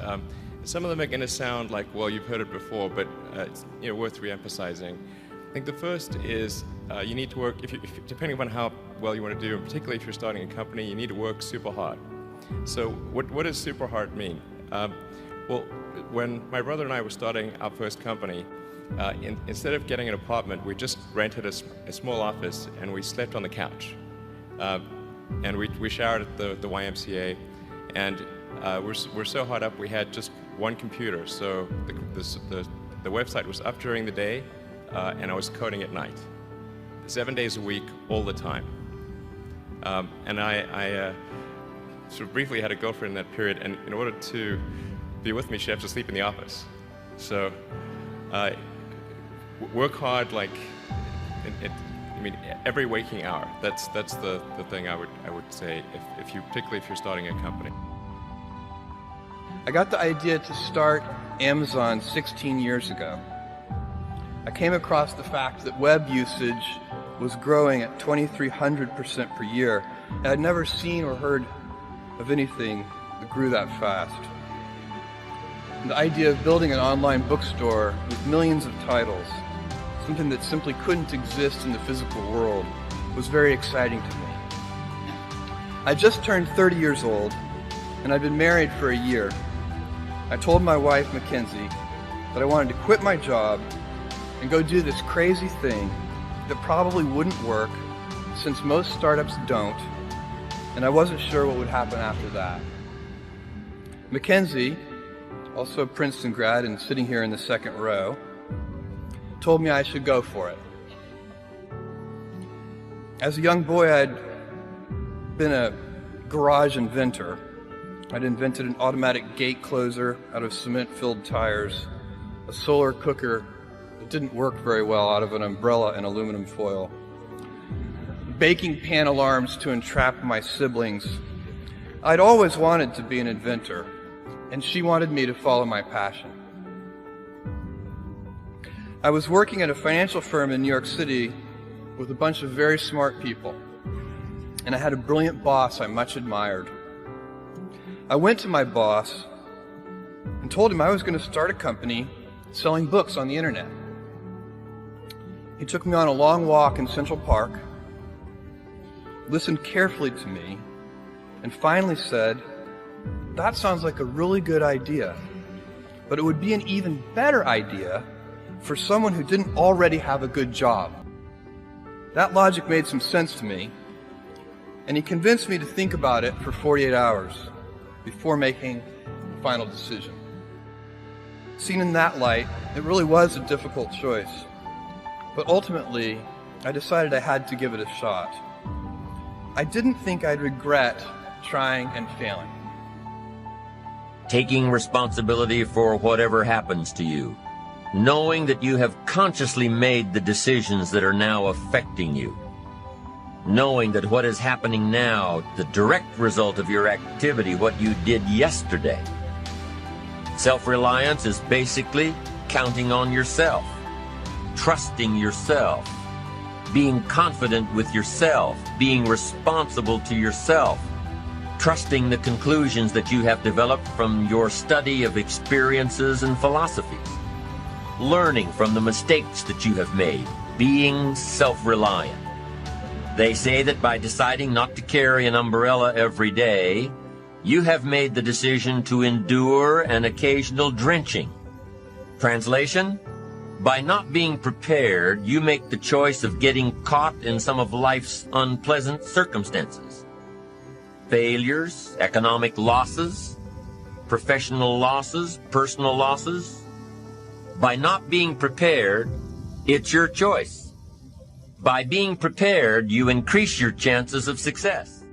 Um, some of them are going to sound like, well, you've heard it before, but it's worth re-emphasizing. I think the first is you need to work, depending upon how well you want to do, and particularly if you're starting a company, you need to work super hard. So what does super hard mean? Well, when my brother and I were starting our first company, instead of getting an apartment, we just rented a small office and we slept on the couch. And we showered at the YMCA, and we're so hot up we had just one computer, so the website was up during the day, and I was coding at night, 7 days a week, all the time. And I sort of briefly had a girlfriend in that period, and in order to be with me, she had to sleep in the office. So work hard, like every waking hour. That's the thing I would say particularly if you're starting a company. I got the idea to start Amazon 16 years ago. I came across the fact that web usage was growing at 2,300% per year, and I'd never seen or heard of anything that grew that fast. And the idea of building an online bookstore with millions of titles, something that simply couldn't exist in the physical world, was very exciting to me. I just turned 30 years old, and I'd been married for a year. I told my wife, Mackenzie, that I wanted to quit my job and go do this crazy thing that probably wouldn't work, since most startups don't, and I wasn't sure what would happen after that. Mackenzie, also a Princeton grad and sitting here in the second row, told me I should go for it. As a young boy, I'd been a garage inventor. I'd invented an automatic gate closer out of cement-filled tires, a solar cooker that didn't work very well out of an umbrella and aluminum foil, baking pan alarms to entrap my siblings. I'd always wanted to be an inventor, and she wanted me to follow my passion. I was working at a financial firm in New York City with a bunch of very smart people, and I had a brilliant boss I much admired. I went to my boss and told him I was going to start a company selling books on the internet. He took me on a long walk in Central Park, listened carefully to me, and finally said, "That sounds like a really good idea, but it would be an even better idea for someone who didn't already have a good job." That logic made some sense to me, and he convinced me to think about it for 48 hours before making the final decision. Seen in that light, it really was a difficult choice, but ultimately, I decided I had to give it a shot. I didn't think I'd regret trying and failing. Taking responsibility for whatever happens to you, knowing that you have consciously made the decisions that are now affecting you, knowing that what is happening now, the direct result of your activity, what you did yesterday. Self-reliance is basically counting on yourself, trusting yourself, being confident with yourself, being responsible to yourself, trusting the conclusions that you have developed from your study of experiences and philosophies, learning from the mistakes that you have made, being self-reliant. They say that by deciding not to carry an umbrella every day, you have made the decision to endure an occasional drenching. Translation? By not being prepared, you make the choice of getting caught in some of life's unpleasant circumstances. Failures, economic losses, professional losses, personal losses. By not being prepared, it's your choice. By being prepared, you increase your chances of success.